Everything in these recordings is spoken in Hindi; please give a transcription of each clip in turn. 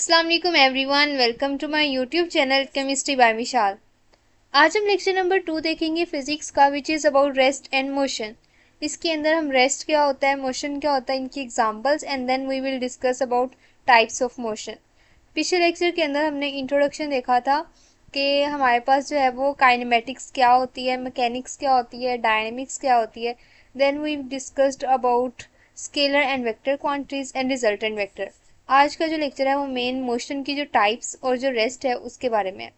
अस्सलाम वालेकुम everyone, welcome to my YouTube channel chemistry by Vishal. आज हम लेक्चर नंबर 2 देखेंगे फिजिक्स का, which is about rest and motion. इसके अंदर हम रेस्ट क्या होता है, मोशन क्या होता है, इनकी examples and then we will discuss about types of motion. पिछले लेक्चर के अंदर हमने इंट्रोडक्शन देखा था कि हमारे पास जो है वो काइनेमेटिक्स क्या होती है, मैकेनिक्स क्या होती है, डायनेमिक्स क्या होती है। Then we discussed about scalar and vector quantities and resultant vector. आज का जो लेक्चर है वो मेन मोशन की जो टाइप्स और जो रेस्ट है उसके बारे में है।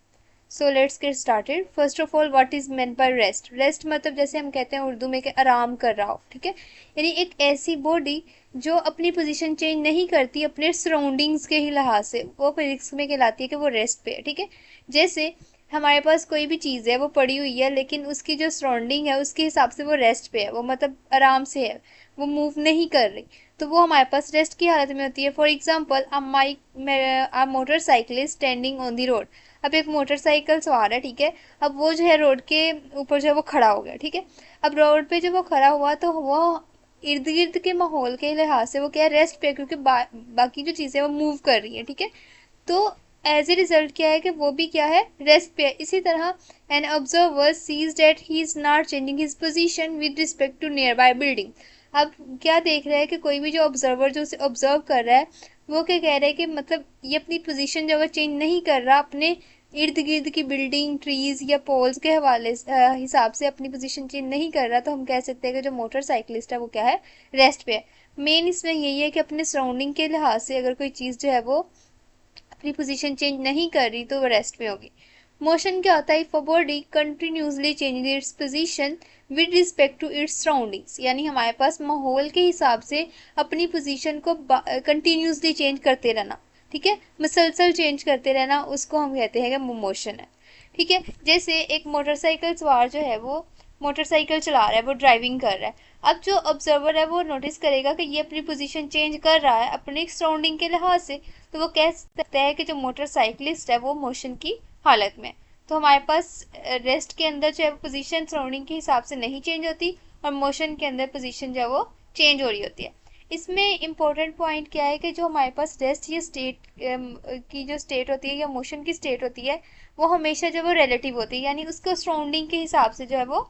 So let's get started. First of all, what is meant by rest. Rest मतलब जैसे हम कहते हैं उर्दू में कि आराम कर रहा हो, ठीक है। यानी एक ऐसी बॉडी जो अपनी पोजीशन चेंज नहीं करती अपने सराउंडिंग्स के ही लिहाज से, वो फिजिक्स में कहलाती है कि वो रेस्ट पे है, ठीक है। जैसे हमारे पास कोई भी चीज़ है वो पड़ी हुई है, लेकिन उसकी जो सराउंडिंग है उसके हिसाब से वो रेस्ट पे है, वो मतलब आराम से है, वो मूव नहीं कर रही, तो वो हमारे पास रेस्ट की हालत में होती है। For example, a motorcyclist standing on the road. अब एक मोटरसाइकिल सवार है, ठीक है। अब वो जो है रोड के ऊपर जो है वो खड़ा हो गया, ठीक है। अब रोड पे जब वो खड़ा हुआ तो वो इर्द गिर्द के माहौल के लिहाज से वो क्या है, रेस्ट पे है, क्योंकि बाकी जो चीज़ें वो मूव कर रही है, ठीक है। तो एज ए रिजल्ट क्या है कि वो भी क्या है, रेस्ट पे है। इसी तरह an observer sees that he is not changing his position with respect to nearby building. अब क्या देख रहा है कि कोई भी जो ऑब्जर्वर जो उसे ऑब्जर्व कर रहा है वो क्या कह रहा है कि मतलब ये अपनी पोजीशन जो है चेंज नहीं कर रहा, अपने इर्द गिर्द की बिल्डिंग, ट्रीज या पोल्स के हवाले हिसाब से अपनी पोजीशन चेंज नहीं कर रहा, तो हम कह सकते हैं कि जो मोटरसाइकिलिस्ट है वो क्या है, रेस्ट पे है। मेन इसमें यही है कि अपने सराउंडिंग के लिहाज से अगर कोई चीज़ जो है वो अपनी पोजीशन चेंज नहीं कर रही तो वो रेस्ट में होगी। मोशन क्या होता है, if a body continuously change its position with respect to its surroundings, यानी हमारे पास माहौल के हिसाब से अपनी पोजीशन को कंटिन्यूसली चेंज करते रहना, ठीक है, मुसलसल चेंज करते रहना, उसको हम कहते हैं कि मोशन है, ठीक है। जैसे एक मोटरसाइकिल सवार जो है वो मोटरसाइकिल चला रहा है, वो ड्राइविंग कर रहा है। अब जो ऑब्जर्वर है वो नोटिस करेगा कि ये अपनी पोजीशन चेंज कर रहा है अपने सराउंडिंग के लिहाज से, तो वो कह सकता है कि जो मोटरसाइकिलिस्ट है वो मोशन की हालत में। तो हमारे पास रेस्ट के अंदर जो है पोजीशन सराउंडिंग के हिसाब से नहीं चेंज होती, और मोशन के अंदर पोजीशन जो है वो चेंज हो रही होती है। इसमें इम्पोर्टेंट पॉइंट क्या है कि जो हमारे पास रेस्ट या स्टेट की जो स्टेट होती है या मोशन की स्टेट होती है वो हमेशा जो वो रिलेटिव होती है, यानी उसको सराउंडिंग के हिसाब से जो है वो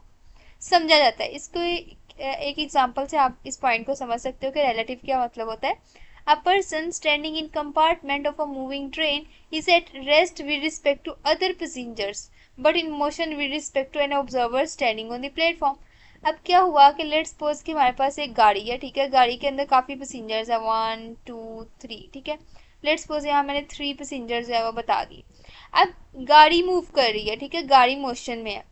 समझा जाता है। इसको एक एग्जांपल से आप इस पॉइंट को समझ सकते हो कि रिलेटिव क्या मतलब होता है। A person standing in compartment of a moving train is at rest with respect to other passengers but in motion with respect to an observer standing on the platform. अब क्या हुआ कि लेट्स सपोज कि हमारे पास एक गाड़ी है, ठीक है। गाड़ी के अंदर काफ़ी पैसेंजर्स है, 1 2 3, ठीक है। लेट्स सपोज यहाँ मैंने 3 पैसेंजर्स है वो बता दी। अब गाड़ी मूव कर रही है, ठीक है, गाड़ी मोशन में है,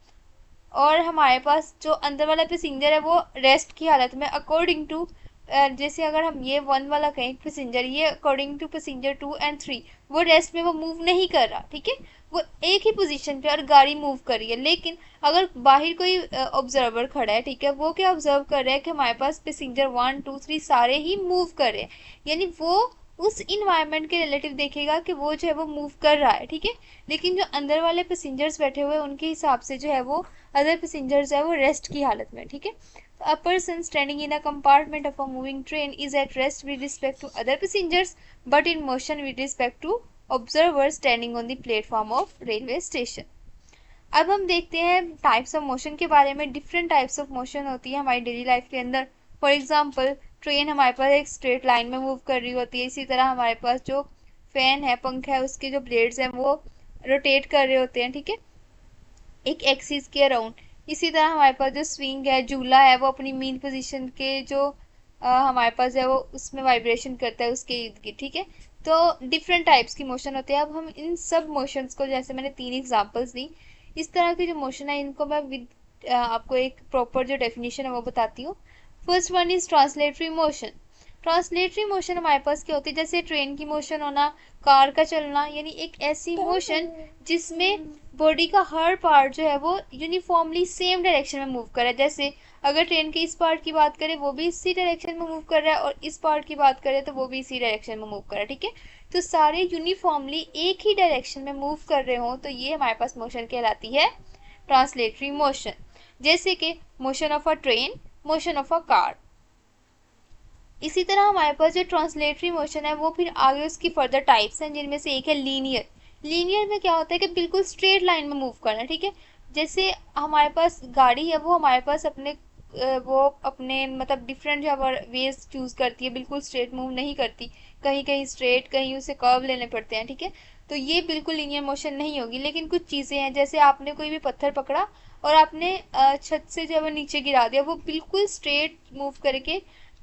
और हमारे पास जो अंदर वाला पैसेंजर है वो रेस्ट की हालत में अकॉर्डिंग टू, जैसे अगर हम ये 1 वाला कहें पैसेंजर, ये अकॉर्डिंग टू पैसेंजर 2 और 3 वो रेस्ट में वो मूव नहीं कर रहा, ठीक है। वो एक ही पोजीशन पे और गाड़ी मूव कर रही है। लेकिन अगर बाहर कोई ऑब्जर्वर खड़ा है, ठीक है, वो क्या ऑब्जर्व कर रहा है कि हमारे पास पैसेंजर 1 2 3 सारे ही मूव कर रहे हैं, यानी वो उस इन्वायरमेंट के रिलेटिव देखेगा कि वो जो है वो मूव कर रहा है, ठीक है। लेकिन जो अंदर वाले पैसेंजर्स बैठे हुए हैं उनके हिसाब से जो है वो अदर पैसेंजर्स है वो रेस्ट की हालत में, ठीक है। A person standing in a compartment of a moving train is at rest with respect to other passengers but in motion with respect to observers standing on the platform of railway station. अब हम देखते हैं टाइप्स ऑफ मोशन के बारे में। डिफरेंट टाइप्स ऑफ मोशन होती है हमारी डेली लाइफ के अंदर। फॉर एग्जांपल, ट्रेन हमारे पास एक स्ट्रेट लाइन में मूव कर रही होती है। इसी तरह हमारे पास जो फैन है, पंखा है, उसके जो ब्लेड्स हैं वो रोटेट कर रहे होते हैं, ठीक है, एक एक्सिस के अराउंड। इसी तरह हमारे पास जो स्विंग है, झूला है, वो अपनी मीन पोजीशन के जो हमारे पास है वो उसमें वाइब्रेशन करता है उसके इर्द गिर्द, ठीक है। तो डिफरेंट टाइप्स की मोशन होती है। अब हम इन सब मोशंस को, जैसे मैंने 3 एग्जांपल्स दी, इस तरह की जो मोशन है इनको मैं विद आपको एक प्रॉपर जो डेफिनेशन है वो बताती हूँ। First one is translatory motion. Translatory motion हमारे पास क्या होती है, जैसे ट्रेन की मोशन होना, कार का चलना, यानी एक ऐसी मोशन जिसमें बॉडी का हर पार्ट जो है वो यूनिफॉर्मली सेम डायरेक्शन में मूव कर रहा है। जैसे अगर ट्रेन के इस पार्ट की बात करें वो भी इसी डायरेक्शन में मूव कर रहा है, और इस पार्ट की बात करें तो वो भी इसी डायरेक्शन में मूव कर रहा है, ठीक है। तो सारे यूनिफॉर्मली एक ही डायरेक्शन में मूव कर रहे हो तो ये हमारे पास मोशन कहलाती है ट्रांसलेटरी मोशन। जैसे कि motion of a train, motion of a car. इसी तरह हमारे पास जो ट्रांसलेटरी मोशन है वो फिर आगे उसकी फर्दर टाइप्स हैं, जिनमें से एक है लीनियर। लीनियर में क्या होता है कि बिल्कुल स्ट्रेट लाइन में मूव करना, ठीक है। जैसे हमारे पास गाड़ी है, वो हमारे पास वो अपने मतलब डिफरेंट जो वेज चूज करती है, बिल्कुल स्ट्रेट मूव नहीं करती, कहीं कहीं स्ट्रेट, कहीं उसे कर्व लेने पड़ते हैं, ठीक है। तो ये बिल्कुल लीनियर मोशन नहीं होगी। लेकिन कुछ चीज़ें हैं, जैसे आपने कोई भी पत्थर पकड़ा और आपने छत से जो है वो नीचे गिरा दिया, वो बिल्कुल स्ट्रेट मूव करके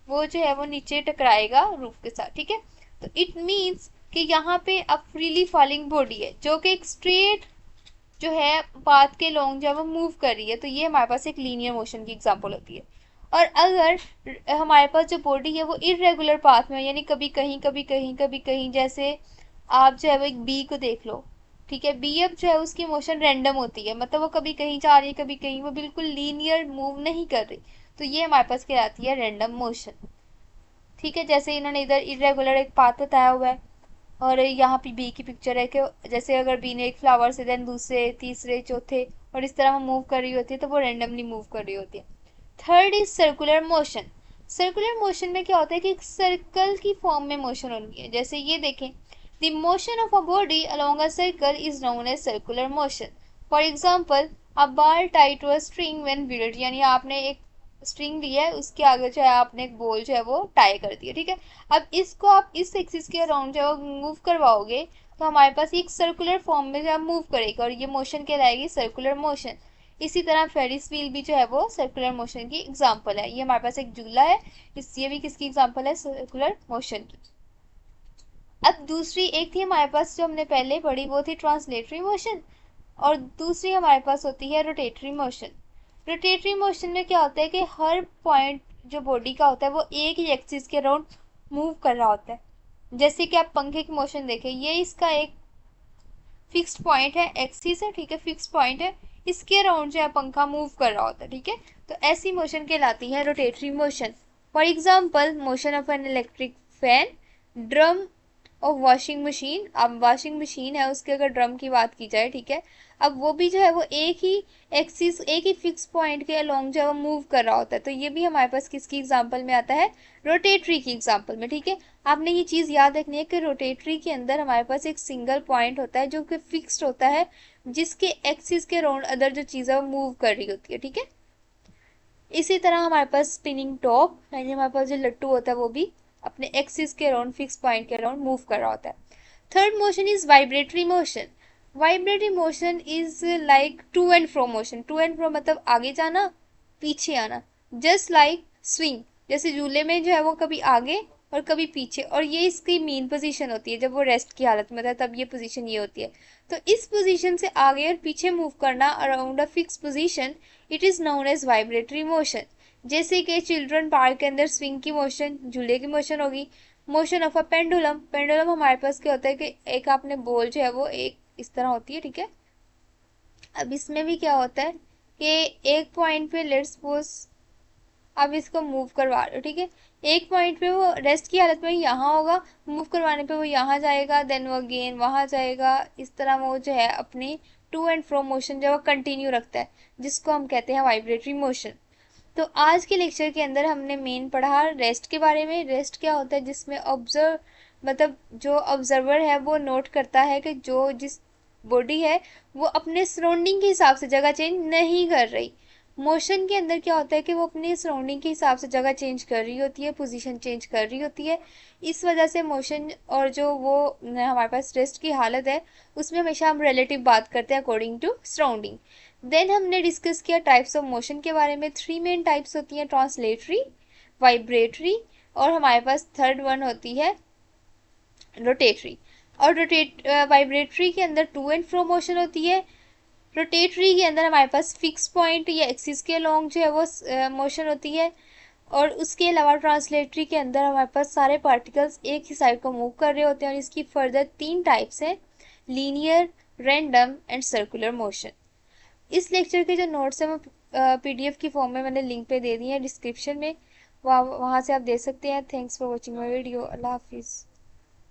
वो जो है वो नीचे टकराएगा रूफ के साथ, ठीक है। तो इट मीन्स कि यहाँ पे अब फ्रीली फॉलिंग बॉडी है जो कि एक स्ट्रेट जो है पाथ के लॉन्ग जो है वो मूव कर रही है, तो ये हमारे पास एक लीनियर मोशन की एग्जांपल होती है। और अगर हमारे पास जो बॉडी है वो इरेगुलर पाथ में, यानी कभी कहीं कभी कहीं कभी कहीं, जैसे आप जो है वो एक बी को देख लो, ठीक है। बी अब जो है उसकी मोशन रैंडम होती है, मतलब वो कभी कहीं जा रही है कभी कहीं, वो बिल्कुल लीनियर मूव नहीं कर रही, तो ये हमारे पास कहलाती है रैंडम मोशन, ठीक है। जैसे इन्होंने इधर इरेगुलर एक पाथ बताया हुआ है, और यहाँ पे बी की पिक्चर है कि जैसे अगर बी ने एक फ्लावर से देन दूसरे तीसरे चौथे और इस तरह मूव कर रही होती है, तो वो रेंडमली मूव कर रही होती है। Third is circular motion. Circular motion में क्या होता है कि एक सर्कल की फॉर्म में मोशन होनी है। जैसे ये देखें, the motion of a body along a circle is known as circular motion. For example, a bar tied to a string when whirled, यानी आपने एक स्ट्रिंग लिया है, उसके आगे जो है आपने एक बॉल जो है वो टाई कर दिया, ठीक है। अब इसको आप इस एक्सिस के अराउंड जो है मूव करवाओगे, तो हमारे पास एक सर्कुलर फॉर्म में जो है मूव करेगा, और ये मोशन कहलाएगी सर्कुलर मोशन। इसी तरह फेरिस व्हील भी जो है वो सर्कुलर मोशन की एग्जांपल है। ये हमारे पास एक झूला है, ये भी किसकी एग्जांपल है, सर्कुलर मोशन की। अब दूसरी एक थी हमारे पास जो हमने पहले पढ़ी, वो थी ट्रांसलेटरी मोशन, और दूसरी हमारे पास होती है रोटेटरी मोशन। रोटेटरी मोशन में क्या होता है कि हर पॉइंट जो बॉडी का होता है वो एक ही एक्सिस के अराउंड मूव कर रहा होता है। जैसे कि आप पंखे की मोशन देखें, ये इसका एक फिक्स्ड पॉइंट है, एक्सिस है, ठीक है, फिक्स्ड पॉइंट है, इसके अराउंड जो है पंखा मूव कर रहा होता है, ठीक है। तो ऐसी मोशन कहलाती है rotatory motion. For example, motion of an electric fan, drum और वॉशिंग मशीन। अब वॉशिंग मशीन है, उसके अगर ड्रम की बात की जाए, ठीक है, अब वो भी जो है वो एक ही एक्सिस, एक ही फिक्स पॉइंट के अलोंग जो है वो मूव कर रहा होता है, तो ये भी हमारे पास किसकी एग्जांपल में आता है, रोटेटरी की एग्जांपल में, ठीक है। आपने ये चीज़ याद रखनी है कि रोटेटरी के अंदर हमारे पास एक सिंगल पॉइंट होता है जो कि फिक्स्ड होता है, जिसके एक्सिस के अराउंड अदर जो चीज़ है वो मूव कर रही होती है, ठीक है। इसी तरह हमारे पास स्पिनिंग टॉप, यानी हमारे पास जो लट्टू होता है वो भी अपने एक्सिस के अराउंड, फिक्स पॉइंट के अराउंड मूव कर रहा होता है। Third motion is vibratory motion. Vibratory motion is like to and fro motion. To and fro मतलब आगे जाना, पीछे आना, जस्ट लाइक स्विंग। जैसे झूले में जो है वो कभी आगे और कभी पीछे, और ये इसकी मेन पोजीशन होती है। जब वो रेस्ट की हालत में होता है तब ये पोजीशन ये होती है। तो इस पोजीशन से आगे और पीछे मूव करना around a fix position, it is known as vibratory motion. जैसे कि चिल्ड्रन पार्क के अंदर स्विंग की मोशन, झूले की मोशन होगी। Motion of a pendulum, pendulum हमारे पास क्या होता है कि एक आपने बॉल जो है वो एक इस तरह होती है, ठीक है। अब इसमें भी क्या होता है कि एक पॉइंट पे लेट्स सपोज आप इसको मूव करवा रहे हो, ठीक है। एक पॉइंट पे वो रेस्ट की हालत में यहाँ होगा, मूव करवाने पे वो यहाँ जाएगा, देन वो अगेन वहाँ जाएगा। इस तरह वो जो है अपनी टू एंड फ्रो मोशन जो है कंटिन्यू रखता है, जिसको हम कहते हैं वाइब्रेटरी मोशन। तो आज के लेक्चर के अंदर हमने मेन पढ़ा रेस्ट के बारे में। रेस्ट क्या होता है, जिसमें ऑब्जर्व मतलब जो ऑब्जर्वर है वो नोट करता है कि जो जिस बॉडी है वो अपने सराउंडिंग के हिसाब से जगह चेंज नहीं कर रही। मोशन के अंदर क्या होता है कि वो अपनी सराउंडिंग के हिसाब से जगह चेंज कर रही होती है, पोजीशन चेंज कर रही होती है। इस वजह से मोशन और जो वो हमारे पास रेस्ट की हालत है उसमें हमेशा हम रिलेटिव बात करते हैं अकॉर्डिंग टू सराउंडिंग। देन हमने डिस्कस किया टाइप्स ऑफ मोशन के बारे में। थ्री मेन टाइप्स होती हैं, ट्रांसलेटरी, वाइब्रेटरी, और हमारे पास थर्ड वन होती है रोटेटरी। और वाइब्रेटरी के अंदर टू एंड फ्रो मोशन होती है। रोटेटरी के अंदर हमारे पास फिक्स पॉइंट या एक्सिस के लॉन्ग जो है वो मोशन होती है। और उसके अलावा ट्रांसलेटरी के अंदर हमारे पास सारे पार्टिकल्स एक ही साइड को मूव कर रहे होते हैं, और इसकी फर्दर तीन टाइप्स हैं, linear, random and circular motion. इस लेक्चर के जो नोट्स हैं वो पीडीएफ की फॉर्म में मैंने लिंक पे दे दिए हैं डिस्क्रिप्शन में, वहाँ से आप दे सकते हैं। Thanks for watching my video. अल्लाह हाफिज़।